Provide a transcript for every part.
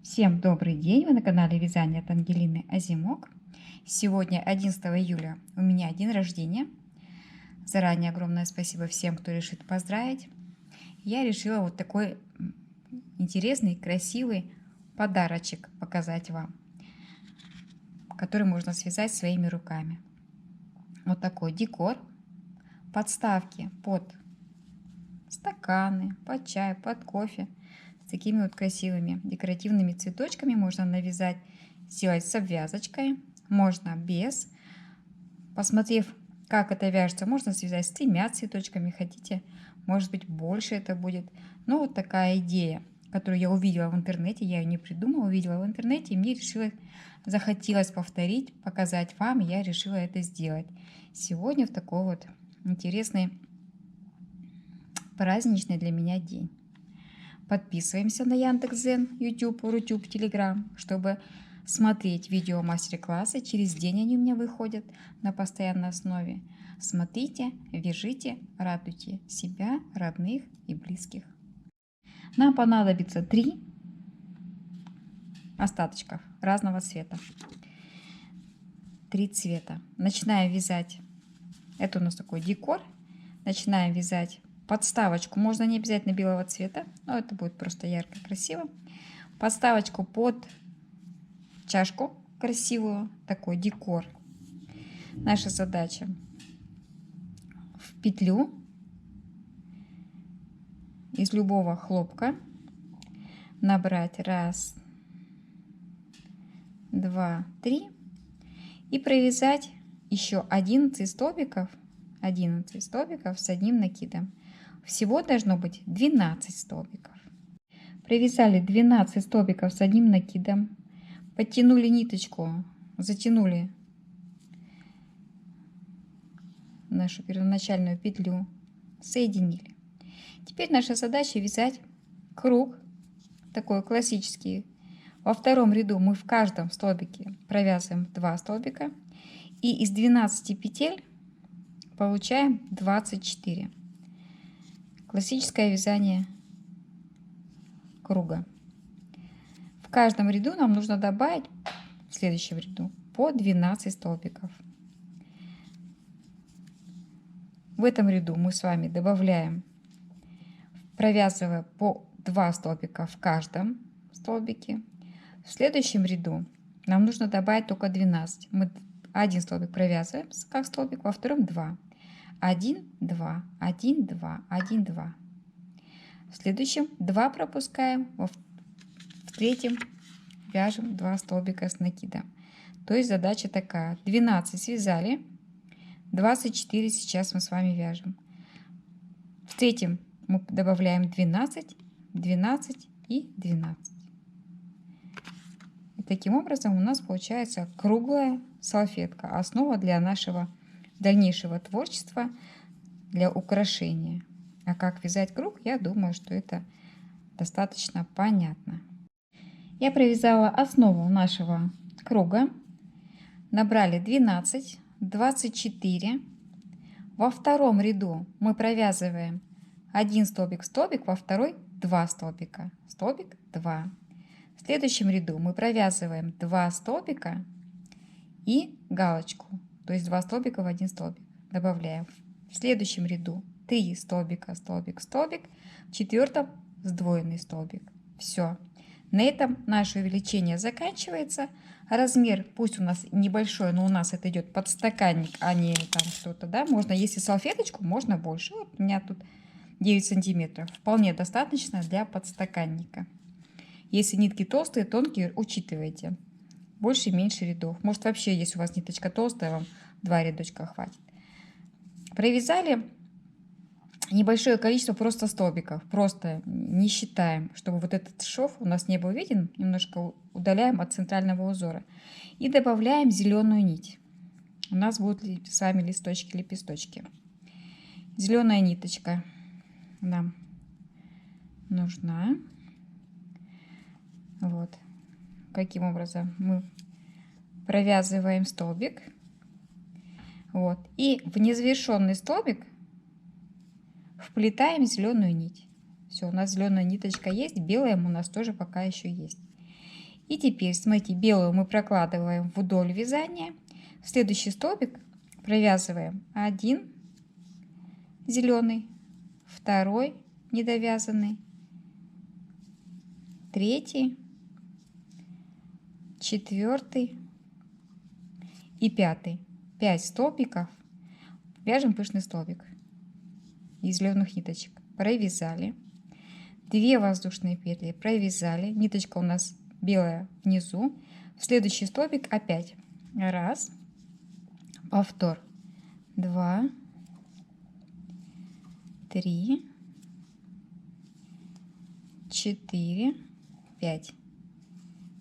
Всем добрый день! Вы на канале Вязание от Ангелины Озимок. Сегодня 11 июля у меня день рождения. Заранее огромное спасибо всем, кто решит поздравить. Я решила вот такой интересный, красивый подарочек показать вам, который можно связать своими руками. Вот такой декор, подставки под стаканы, под чай, под кофе. С такими вот красивыми декоративными цветочками можно навязать, сделать с обвязочкой, можно без. Посмотрев, как это вяжется, можно связать с 3 цветочками, хотите, может быть, больше это будет. Но вот такая идея, которую я увидела в интернете, я ее не придумала, увидела в интернете, и мне захотелось повторить, показать вам, и я решила это сделать. Сегодня в такой вот интересный, праздничный для меня день. Подписываемся на Яндекс.Дзен, YouTube, Рутюб, Telegram, чтобы смотреть видео мастер-классы. Через день они у меня выходят на постоянной основе. Смотрите, вяжите, радуйте себя, родных и близких. Нам понадобится 3 остаточков разного цвета. 3 цвета. Начинаем вязать. Это у нас такой декор. Начинаем вязать подставочку. Можно не обязательно белого цвета, но это будет просто ярко, красиво. Подставочку под чашку красивую, такой декор. Наша задача в петлю из любого хлопка набрать 1, 2, 3 и провязать еще 11 столбиков с одним накидом. Всего должно быть 12 столбиков. Провязали 12 столбиков с одним накидом, подтянули ниточку, затянули нашу первоначальную петлю, соединили. Теперь наша задача вязать круг, такой классический. Во втором ряду мы в каждом столбике провязываем 2 столбика, и из 12 петель получаем 24. Классическое вязание круга. В каждом ряду нам нужно добавить в следующем ряду по 12 столбиков. В этом ряду мы с вами добавляем, провязывая по 2 столбика в каждом столбике. В следующем ряду нам нужно добавить только 12. Мы 1 столбик провязываем как столбик, во втором 2. 1, 2, 1, 2, 1, 2. В следующем 2 пропускаем, в третьем вяжем 2 столбика с накидом. То есть задача такая: 12 связали, 24 сейчас мы с вами вяжем. В третьем мы добавляем 12, 12 и 12. И таким образом у нас получается круглая салфетка, основа для нашего дальнейшего творчества, для украшения. А как вязать круг, я думаю, что это достаточно понятно. Я провязала основу нашего круга. Набрали 12, 24. Во втором ряду мы провязываем 1 столбик в столбик, во второй 2 столбика. Столбик, 2. В следующем ряду мы провязываем 2 столбика и галочку. То есть 2 столбика в 1 столбик. Добавляем. В следующем ряду 3 столбика, столбик, столбик. В четвертом сдвоенный столбик. Все. На этом наше увеличение заканчивается. Размер пусть у нас небольшой, но у нас это идет подстаканник, а не там что-то, да. Можно, если салфеточку, можно больше. Вот у меня тут 9 сантиметров. Вполне достаточно для подстаканника. Если нитки толстые, тонкие, учитывайте. Больше и меньше рядов. Может, вообще, если у вас ниточка толстая, вам 2 рядочка хватит. Провязали небольшое количество просто столбиков. Просто не считаем, чтобы вот этот шов у нас не был виден. Немножко удаляем от центрального узора. И добавляем зеленую нить. У нас будут с вами листочки, лепесточки. Зеленая ниточка нам нужна. Вот. Каким образом мы провязываем столбик. Вот. И в незавершенный столбик вплетаем зеленую нить. Все, у нас зеленая ниточка есть, белая у нас тоже пока еще есть. И теперь, смотрите, белую мы прокладываем вдоль вязания. В следующий столбик провязываем 1 зеленый, 2 недовязанный, 3, 4 и 5. 5 столбиков. Вяжем пышный столбик из зеленых ниточек. Провязали. 2 воздушные петли провязали. Ниточка у нас белая внизу. В следующий столбик опять 1, повтор, 2, 3, 4, 5.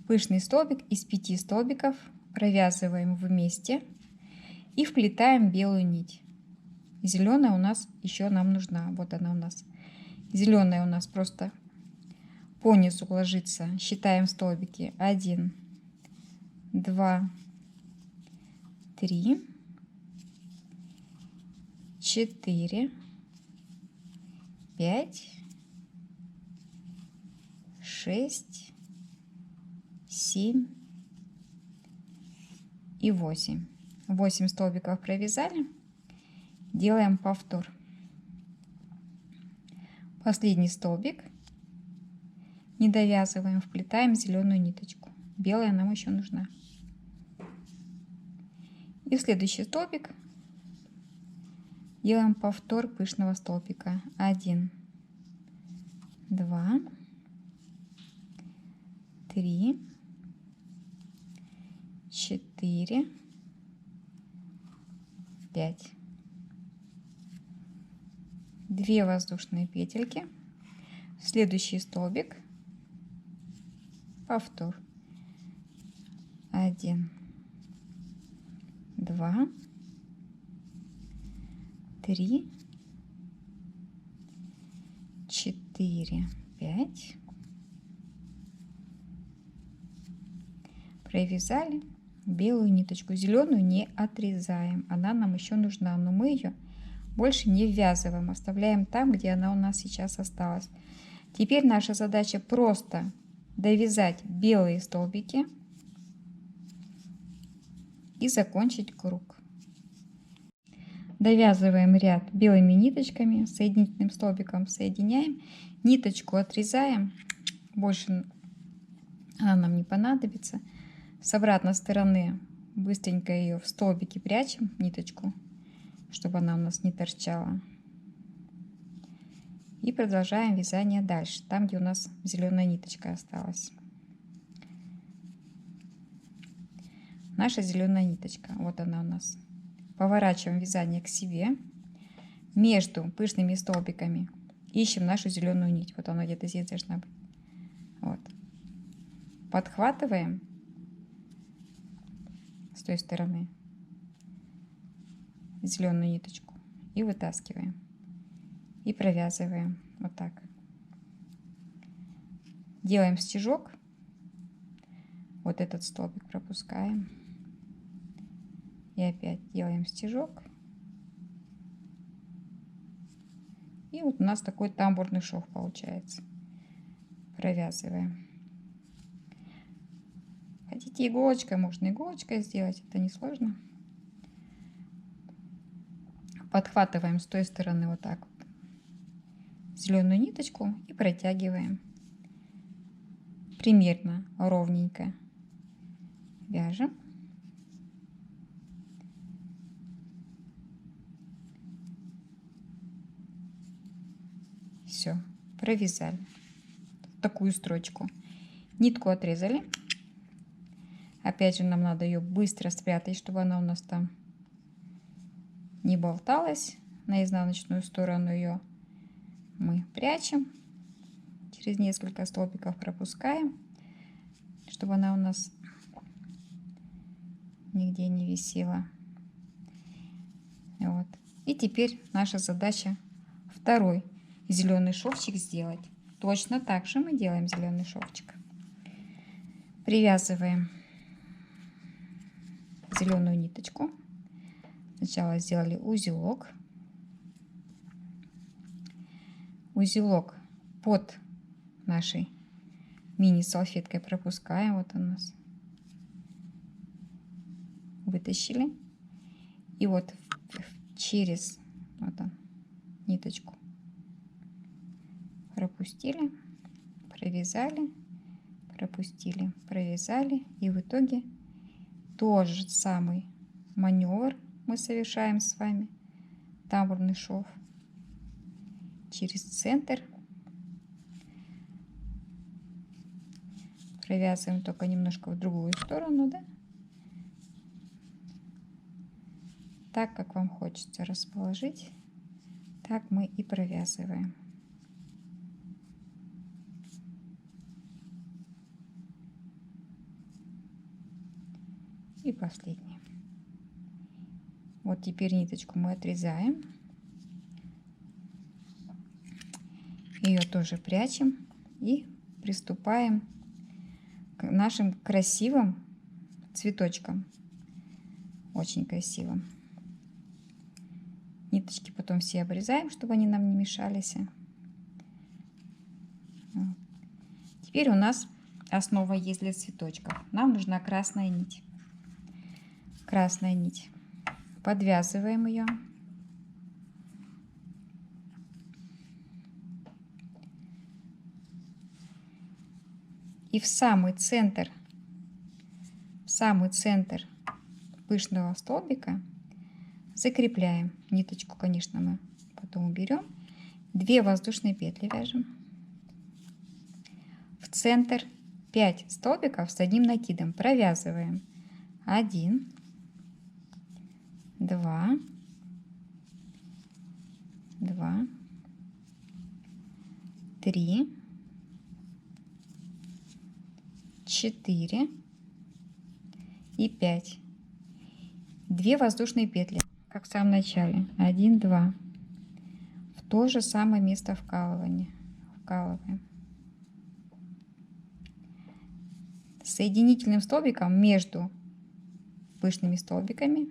Пышный столбик из 5 столбиков провязываем вместе и вплетаем белую нить. Зеленая у нас еще нам нужна. Вот она у нас. Зеленая у нас просто по низу ложится. Считаем столбики. 1, 2, 3, 4, 5, 6, 7 и 8. 8 столбиков провязали. Делаем повтор. Последний столбик не довязываем, вплетаем зеленую ниточку. Белая нам еще нужна. И в следующий столбик делаем повтор пышного столбика. 1, 2, 3, 4, 5. 2 воздушные петельки. В следующий столбик повтор. 1, 2, 3, 4, 5. Провязали. Белую ниточку. Зеленую не отрезаем. Она нам еще нужна, но мы ее больше не ввязываем. Оставляем там, где она у нас сейчас осталась. Теперь наша задача просто довязать белые столбики и закончить круг. Довязываем ряд белыми ниточками, соединительным столбиком соединяем, ниточку отрезаем, больше она нам не понадобится. С обратной стороны быстренько ее в столбики прячем, ниточку, чтобы она у нас не торчала. И продолжаем вязание дальше, там, где у нас зеленая ниточка осталась. Наша зеленая ниточка, вот она у нас. Поворачиваем вязание к себе. Между пышными столбиками ищем нашу зеленую нить. Вот она где-то здесь должна быть. Вот. Подхватываем с той стороны зеленую ниточку и вытаскиваем. И провязываем вот так. Делаем стежок. Вот этот столбик пропускаем. И опять делаем стежок. И вот у нас такой тамбурный шов получается. Провязываем. Хотите иголочкой, можно иголочкой сделать, это несложно. Подхватываем с той стороны вот так вот зеленую ниточку и протягиваем. Примерно ровненько вяжем. Все, провязали такую строчку. Нитку отрезали. Опять же, нам надо ее быстро спрятать, чтобы она у нас там не болталась. На изнаночную сторону ее мы прячем. Через несколько столбиков пропускаем, чтобы она у нас нигде не висела. Вот. И теперь наша задача второй зеленый шовчик сделать. Точно так же мы делаем зеленый шовчик. Привязываем зеленую ниточку. Сначала сделали узелок. Узелок под нашей мини-салфеткой пропускаем. Вот у нас. Вытащили. И вот через вот он, ниточку пропустили, провязали, пропустили, провязали. И в итоге тот же самый маневр мы совершаем с вами. Тамбурный шов через центр. Провязываем только немножко в другую сторону, да? Так, как вам хочется расположить, так мы и провязываем. И последний. Вот теперь ниточку мы отрезаем. Ее тоже прячем и приступаем к нашим красивым цветочкам. Очень красивым. Ниточки потом все обрезаем, чтобы они нам не мешались. Теперь у нас основа есть для цветочков. Нам нужна красная нить. Красная нить. Подвязываем ее. И в самый центр пышного столбика закрепляем. Ниточку, конечно, мы потом уберем. 2 воздушные петли вяжем. В центр 5 столбиков с одним накидом провязываем. 1, 2, 2, 3, 4 и 5. 2 воздушные петли, как в самом начале. 1, 2. В то же самое место вкалывания. Вкалываем. Соединительным столбиком между пышными столбиками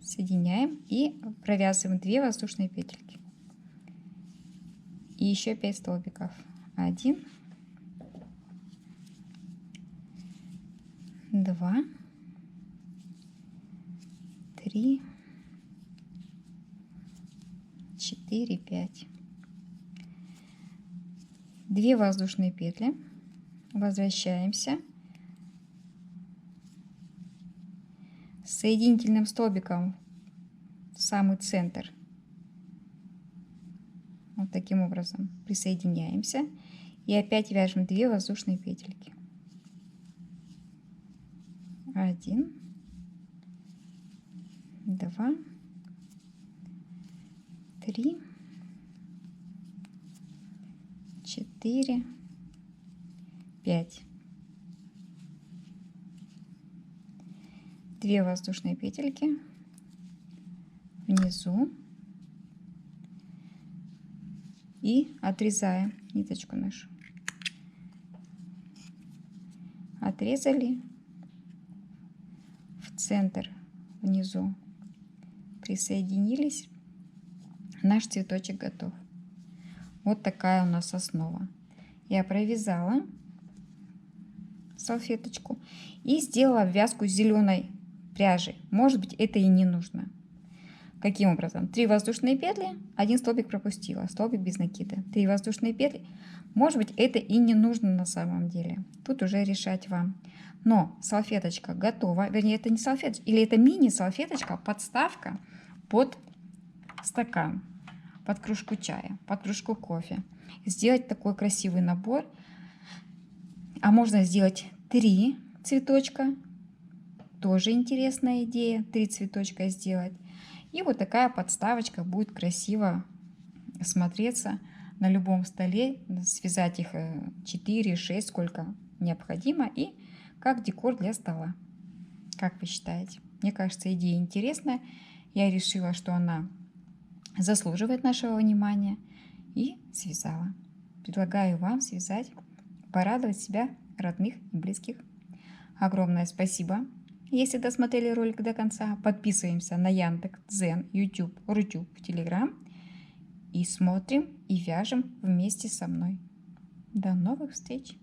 соединяем и провязываем 2 воздушные петельки. И еще 5 столбиков. 1, 2, 3, 4, 5. 2 воздушные петли. Возвращаемся. Соединительным столбиком в самый центр. Вот таким образом присоединяемся. И опять вяжем 2 воздушные петельки. 1, 2, 3, 4, 5. 2 воздушные петельки внизу и отрезаем ниточку нашу. Отрезали, в центр внизу присоединились. Наш цветочек готов. Вот такая у нас основа. Я провязала салфеточку и сделала обвязку зеленой пряжи. Может быть, это и не нужно. Каким образом? 3 воздушные петли, 1 столбик пропустила, столбик без накида. 3 воздушные петли. Может быть, это и не нужно на самом деле. Тут уже решать вам. Но салфеточка готова. Вернее, это не салфеточка, или это мини-салфеточка, подставка под стакан, под кружку чая, под кружку кофе. Сделать такой красивый набор. А можно сделать 3 цветочка. Тоже интересная идея. 3 цветочка сделать. И вот такая подставочка будет красиво смотреться на любом столе. Связать их 4, 6, сколько необходимо. И как декор для стола. Как вы считаете? Мне кажется, идея интересная. Я решила, что она заслуживает нашего внимания. И связала. Предлагаю вам связать, порадовать себя, родных и близких. Огромное спасибо. Если досмотрели ролик до конца, подписываемся на Яндекс, Дзен, YouTube, Рутюб, Telegram и смотрим и вяжем вместе со мной. До новых встреч!